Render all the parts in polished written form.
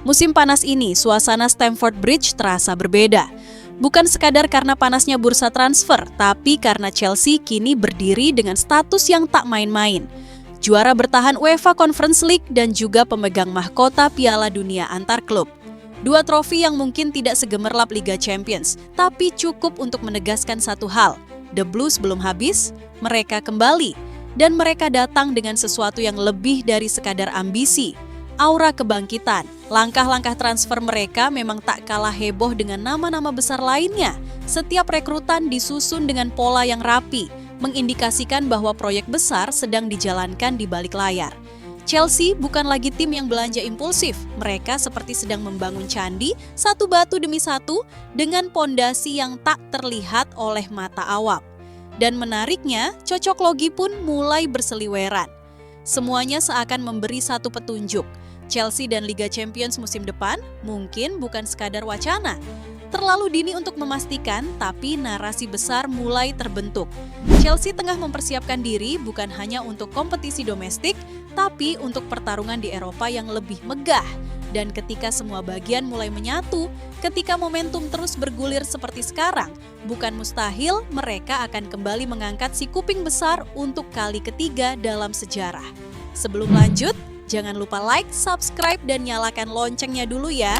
Musim panas ini, suasana Stamford Bridge terasa berbeda. Bukan sekadar karena panasnya bursa transfer, tapi karena Chelsea kini berdiri dengan status yang tak main-main. Juara bertahan UEFA Conference League dan juga pemegang mahkota Piala Dunia antar klub. Dua trofi yang mungkin tidak segemerlap Liga Champions, tapi cukup untuk menegaskan satu hal. The Blues belum habis, mereka kembali. Dan mereka datang dengan sesuatu yang lebih dari sekadar ambisi. Aura kebangkitan, langkah-langkah transfer mereka memang tak kalah heboh dengan nama-nama besar lainnya. Setiap rekrutan disusun dengan pola yang rapi, mengindikasikan bahwa proyek besar sedang dijalankan di balik layar. Chelsea bukan lagi tim yang belanja impulsif, mereka seperti sedang membangun candi satu batu demi satu dengan pondasi yang tak terlihat oleh mata awam. Dan menariknya, cocok logi pun mulai berseliweran. Semuanya seakan memberi satu petunjuk. Chelsea dan Liga Champions musim depan mungkin bukan sekadar wacana. Terlalu dini untuk memastikan, tapi narasi besar mulai terbentuk. Chelsea tengah mempersiapkan diri bukan hanya untuk kompetisi domestik, tapi untuk pertarungan di Eropa yang lebih megah. Dan ketika semua bagian mulai menyatu, ketika momentum terus bergulir seperti sekarang, bukan mustahil mereka akan kembali mengangkat si kuping besar untuk kali ketiga dalam sejarah. Sebelum lanjut, jangan lupa like, subscribe, dan nyalakan loncengnya dulu ya.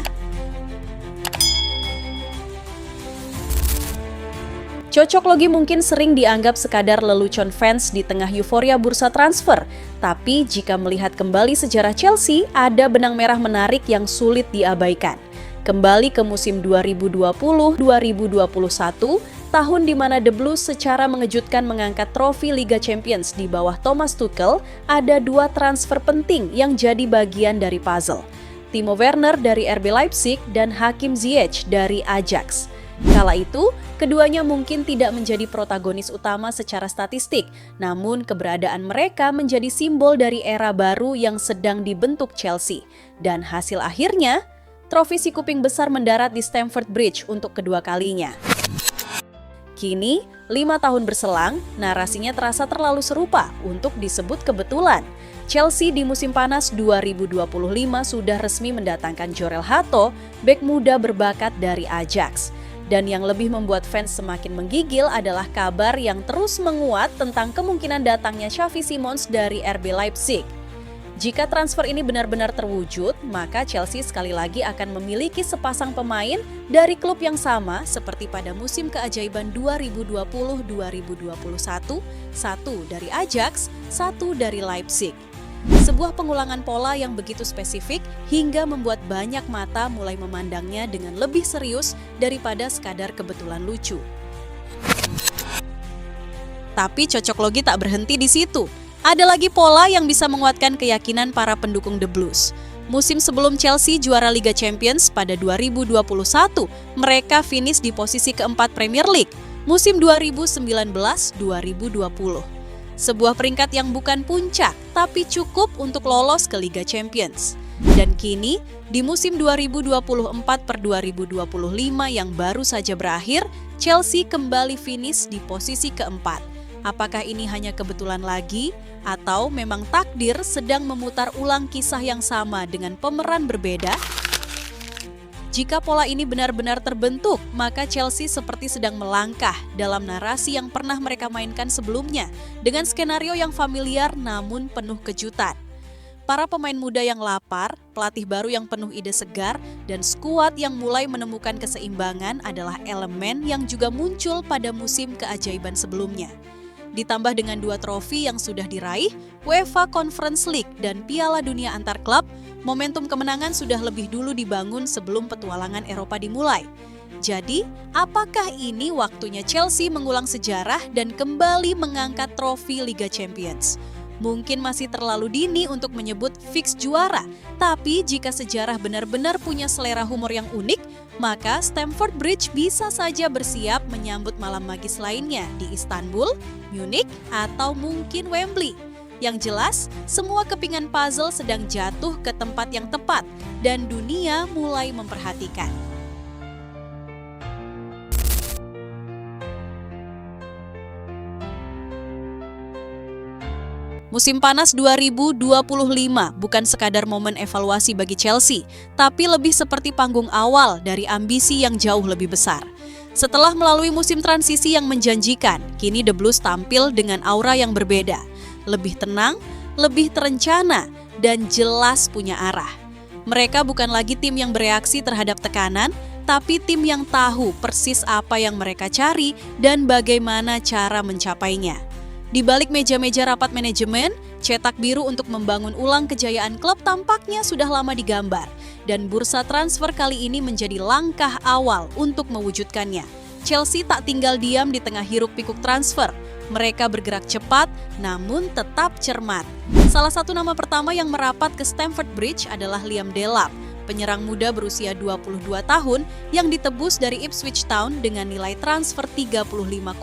Cocok logi mungkin sering dianggap sekadar lelucon fans di tengah euforia bursa transfer. Tapi jika melihat kembali sejarah Chelsea, ada benang merah menarik yang sulit diabaikan. Kembali ke musim 2020-2021, tahun di mana The Blues secara mengejutkan mengangkat trofi Liga Champions di bawah Thomas Tuchel, ada dua transfer penting yang jadi bagian dari puzzle. Timo Werner dari RB Leipzig dan Hakim Ziyech dari Ajax. Kala itu, keduanya mungkin tidak menjadi protagonis utama secara statistik, namun keberadaan mereka menjadi simbol dari era baru yang sedang dibentuk Chelsea. Dan hasil akhirnya, trofi si kuping besar mendarat di Stamford Bridge untuk kedua kalinya. Kini, 5 tahun berselang, narasinya terasa terlalu serupa untuk disebut kebetulan. Chelsea di musim panas 2025 sudah resmi mendatangkan Jorel Hato, bek muda berbakat dari Ajax. Dan yang lebih membuat fans semakin menggigil adalah kabar yang terus menguat tentang kemungkinan datangnya Xavi Simons dari RB Leipzig. Jika transfer ini benar-benar terwujud, maka Chelsea sekali lagi akan memiliki sepasang pemain dari klub yang sama seperti pada musim keajaiban 2020-2021, satu dari Ajax, satu dari Leipzig. Sebuah pengulangan pola yang begitu spesifik hingga membuat banyak mata mulai memandangnya dengan lebih serius daripada sekadar kebetulan lucu. Tapi cocok logi tak berhenti di situ. Ada lagi pola yang bisa menguatkan keyakinan para pendukung The Blues. Musim sebelum Chelsea juara Liga Champions pada 2021, mereka finish di posisi keempat Premier League, musim 2019-2020. Sebuah peringkat yang bukan puncak, tapi cukup untuk lolos ke Liga Champions. Dan kini, di musim 2024-2025 yang baru saja berakhir, Chelsea kembali finish di posisi keempat. Apakah ini hanya kebetulan lagi, atau memang takdir sedang memutar ulang kisah yang sama dengan pemeran berbeda? Jika pola ini benar-benar terbentuk, maka Chelsea seperti sedang melangkah dalam narasi yang pernah mereka mainkan sebelumnya, dengan skenario yang familiar namun penuh kejutan. Para pemain muda yang lapar, pelatih baru yang penuh ide segar, dan skuad yang mulai menemukan keseimbangan adalah elemen yang juga muncul pada musim keajaiban sebelumnya. Ditambah dengan 2 trofi yang sudah diraih, UEFA Conference League dan Piala Dunia antar klub, momentum kemenangan sudah lebih dulu dibangun sebelum petualangan Eropa dimulai. Jadi, apakah ini waktunya Chelsea mengulang sejarah dan kembali mengangkat trofi Liga Champions? Mungkin masih terlalu dini untuk menyebut fix juara, tapi jika sejarah benar-benar punya selera humor yang unik, maka Stamford Bridge bisa saja bersiap menyambut malam magis lainnya di Istanbul, Munich, atau mungkin Wembley. Yang jelas, semua kepingan puzzle sedang jatuh ke tempat yang tepat dan dunia mulai memperhatikan. Musim panas 2025 bukan sekadar momen evaluasi bagi Chelsea, tapi lebih seperti panggung awal dari ambisi yang jauh lebih besar. Setelah melalui musim transisi yang menjanjikan, kini The Blues tampil dengan aura yang berbeda. Lebih tenang, lebih terencana, dan jelas punya arah. Mereka bukan lagi tim yang bereaksi terhadap tekanan, tapi tim yang tahu persis apa yang mereka cari dan bagaimana cara mencapainya. Di balik meja-meja rapat manajemen, cetak biru untuk membangun ulang kejayaan klub tampaknya sudah lama digambar, dan bursa transfer kali ini menjadi langkah awal untuk mewujudkannya. Chelsea tak tinggal diam di tengah hiruk-pikuk transfer. Mereka bergerak cepat, namun tetap cermat. Salah satu nama pertama yang merapat ke Stamford Bridge adalah Liam Delap, penyerang muda berusia 22 tahun yang ditebus dari Ipswich Town dengan nilai transfer 35,5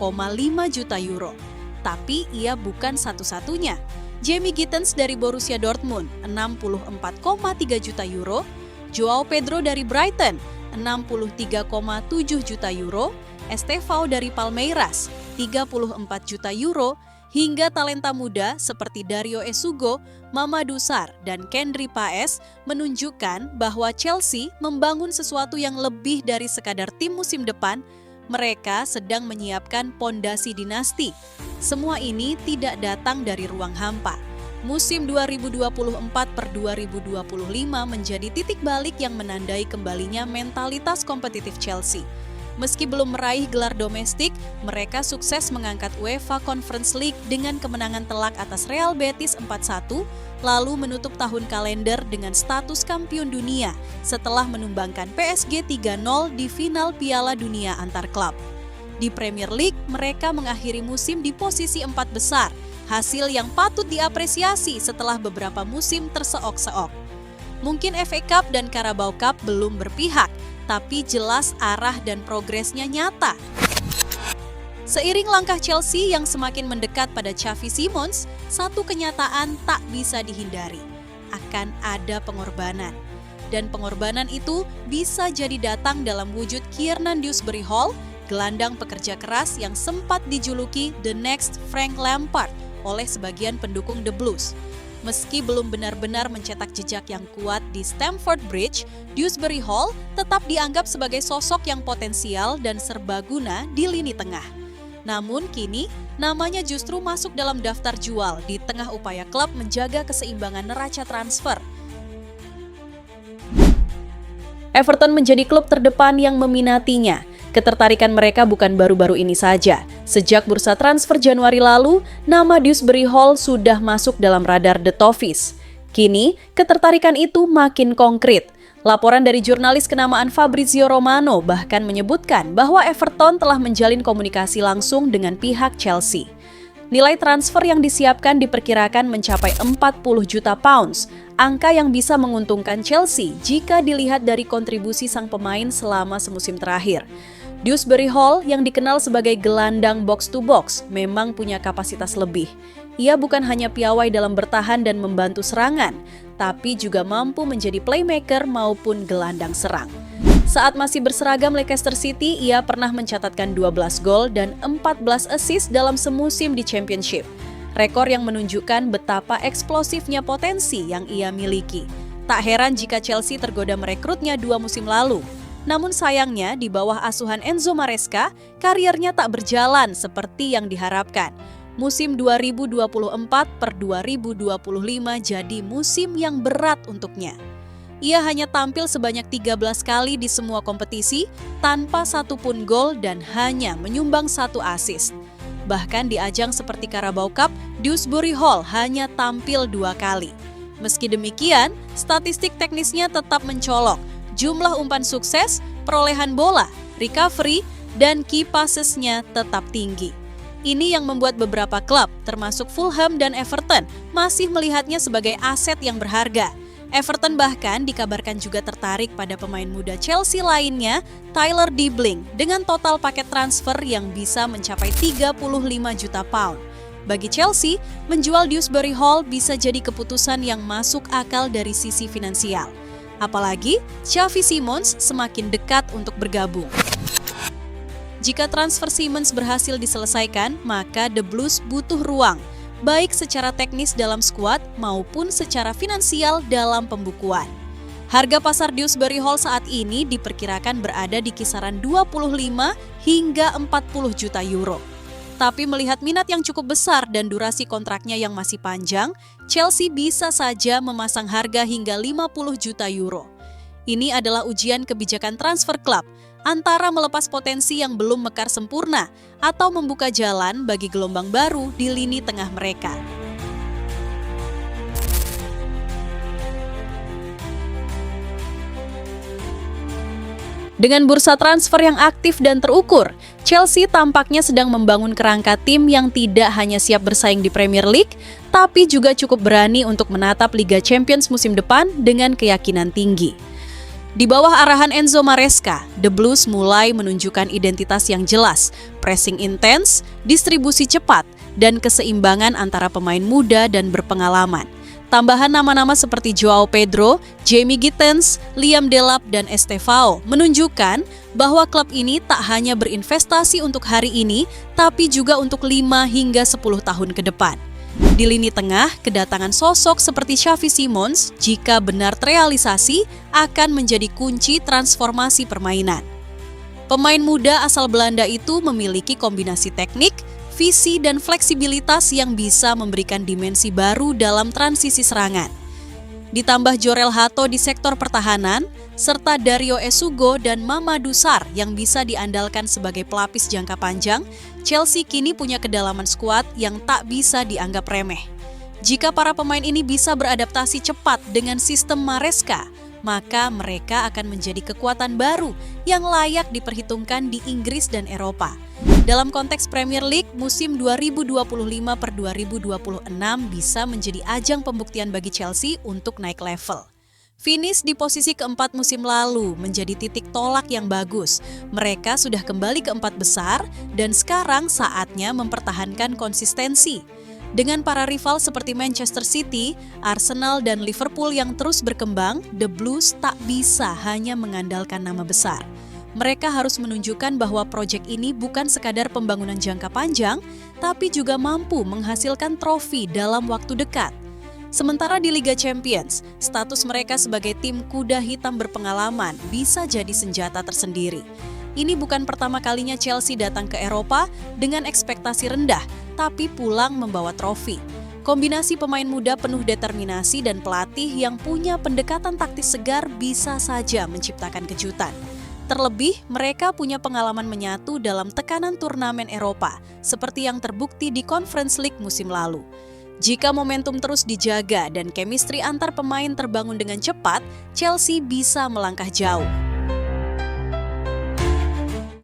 juta euro. Tapi ia bukan satu-satunya. Jamie Gittens dari Borussia Dortmund, 64,3 juta euro. Joao Pedro dari Brighton, 63,7 juta euro. Estevao dari Palmeiras, 34 juta euro. Hingga talenta muda seperti Dario Esugo, Mamadou Sarr, dan Kendry Paes menunjukkan bahwa Chelsea membangun sesuatu yang lebih dari sekadar tim musim depan. Mereka sedang menyiapkan pondasi dinasti. Semua ini tidak datang dari ruang hampa. Musim 2024-2025 menjadi titik balik yang menandai kembalinya mentalitas kompetitif Chelsea. Meski belum meraih gelar domestik, mereka sukses mengangkat UEFA Conference League dengan kemenangan telak atas Real Betis 4-1, lalu menutup tahun kalender dengan status kampiun dunia setelah menumbangkan PSG 3-0 di final Piala Dunia antar klub. Di Premier League, mereka mengakhiri musim di posisi 4 besar, hasil yang patut diapresiasi setelah beberapa musim terseok-seok. Mungkin FA Cup dan Carabao Cup belum berpihak, tapi jelas arah dan progresnya nyata. Seiring langkah Chelsea yang semakin mendekat pada Xavi Simons, satu kenyataan tak bisa dihindari. Akan ada pengorbanan. Dan pengorbanan itu bisa jadi datang dalam wujud Kiernan Dewsbury Hall, gelandang pekerja keras yang sempat dijuluki The Next Frank Lampard oleh sebagian pendukung The Blues. Meski belum benar-benar mencetak jejak yang kuat di Stamford Bridge, Dewsbury Hall tetap dianggap sebagai sosok yang potensial dan serbaguna di lini tengah. Namun kini, namanya justru masuk dalam daftar jual di tengah upaya klub menjaga keseimbangan neraca transfer. Everton menjadi klub terdepan yang meminatinya. Ketertarikan mereka bukan baru-baru ini saja. Sejak bursa transfer Januari lalu, nama Dewsbury Hall sudah masuk dalam radar The Toffees. Kini, ketertarikan itu makin konkret. Laporan dari jurnalis kenamaan Fabrizio Romano bahkan menyebutkan bahwa Everton telah menjalin komunikasi langsung dengan pihak Chelsea. Nilai transfer yang disiapkan diperkirakan mencapai 40 juta pounds, angka yang bisa menguntungkan Chelsea jika dilihat dari kontribusi sang pemain selama semusim terakhir. Dewsbury Hall yang dikenal sebagai gelandang box-to-box memang punya kapasitas lebih. Ia bukan hanya piawai dalam bertahan dan membantu serangan, tapi juga mampu menjadi playmaker maupun gelandang serang. Saat masih berseragam Leicester City, ia pernah mencatatkan 12 gol dan 14 assist dalam semusim di Championship. Rekor yang menunjukkan betapa eksplosifnya potensi yang ia miliki. Tak heran jika Chelsea tergoda merekrutnya 2 musim lalu. Namun sayangnya di bawah asuhan Enzo Maresca, karirnya tak berjalan seperti yang diharapkan. Musim 2024-2025 jadi musim yang berat untuknya. Ia hanya tampil sebanyak 13 kali di semua kompetisi, tanpa satupun gol dan hanya menyumbang 1 assist. Bahkan di ajang seperti Carabao Cup, Dewsbury Hall hanya tampil 2 kali. Meski demikian, statistik teknisnya tetap mencolok. Jumlah umpan sukses, perolehan bola, recovery, dan key passes-nya tetap tinggi. Ini yang membuat beberapa klub, termasuk Fulham dan Everton, masih melihatnya sebagai aset yang berharga. Everton bahkan dikabarkan juga tertarik pada pemain muda Chelsea lainnya, Tyler Dibling, dengan total paket transfer yang bisa mencapai 35 juta pound. Bagi Chelsea, menjual Dewsbury Hall bisa jadi keputusan yang masuk akal dari sisi finansial. Apalagi, Xavi Simons semakin dekat untuk bergabung. Jika transfer Simons berhasil diselesaikan, maka The Blues butuh ruang. baik secara teknis dalam skuad maupun secara finansial dalam pembukuan. Harga pasar Dewsbury Hall saat ini diperkirakan berada di kisaran 25 hingga 40 juta euro. Tapi melihat minat yang cukup besar dan durasi kontraknya yang masih panjang, Chelsea bisa saja memasang harga hingga 50 juta euro. Ini adalah ujian kebijakan transfer klub, antara melepas potensi yang belum mekar sempurna atau membuka jalan bagi gelombang baru di lini tengah mereka. Dengan bursa transfer yang aktif dan terukur, Chelsea tampaknya sedang membangun kerangka tim yang tidak hanya siap bersaing di Premier League, tapi juga cukup berani untuk menatap Liga Champions musim depan dengan keyakinan tinggi. Di bawah arahan Enzo Maresca, The Blues mulai menunjukkan identitas yang jelas, pressing intens, distribusi cepat, dan keseimbangan antara pemain muda dan berpengalaman. Tambahan nama-nama seperti Joao Pedro, Jamie Gittens, Liam Delap, dan Estevao menunjukkan bahwa klub ini tak hanya berinvestasi untuk hari ini, tapi juga untuk 5 hingga 10 tahun ke depan. Di lini tengah, kedatangan sosok seperti Xavi Simons, jika benar terrealisasi, akan menjadi kunci transformasi permainan. Pemain muda asal Belanda itu memiliki kombinasi teknik, visi, dan fleksibilitas yang bisa memberikan dimensi baru dalam transisi serangan. Ditambah Jorel Hato di sektor pertahanan, serta Dario Esugo dan Mamadou Sarr yang bisa diandalkan sebagai pelapis jangka panjang, Chelsea kini punya kedalaman skuad yang tak bisa dianggap remeh. Jika para pemain ini bisa beradaptasi cepat dengan sistem Maresca, maka mereka akan menjadi kekuatan baru yang layak diperhitungkan di Inggris dan Eropa. Dalam konteks Premier League, musim 2025-2026 bisa menjadi ajang pembuktian bagi Chelsea untuk naik level. Finish di posisi keempat musim lalu menjadi titik tolak yang bagus. Mereka sudah kembali ke 4 besar dan sekarang saatnya mempertahankan konsistensi. Dengan para rival seperti Manchester City, Arsenal, dan Liverpool yang terus berkembang, The Blues tak bisa hanya mengandalkan nama besar. Mereka harus menunjukkan bahwa proyek ini bukan sekadar pembangunan jangka panjang, tapi juga mampu menghasilkan trofi dalam waktu dekat. Sementara di Liga Champions, status mereka sebagai tim kuda hitam berpengalaman bisa jadi senjata tersendiri. Ini bukan pertama kalinya Chelsea datang ke Eropa dengan ekspektasi rendah, tapi pulang membawa trofi. Kombinasi pemain muda penuh determinasi dan pelatih yang punya pendekatan taktis segar bisa saja menciptakan kejutan. Terlebih, mereka punya pengalaman menyatu dalam tekanan turnamen Eropa, seperti yang terbukti di Conference League musim lalu. Jika momentum terus dijaga dan chemistry antar pemain terbangun dengan cepat, Chelsea bisa melangkah jauh.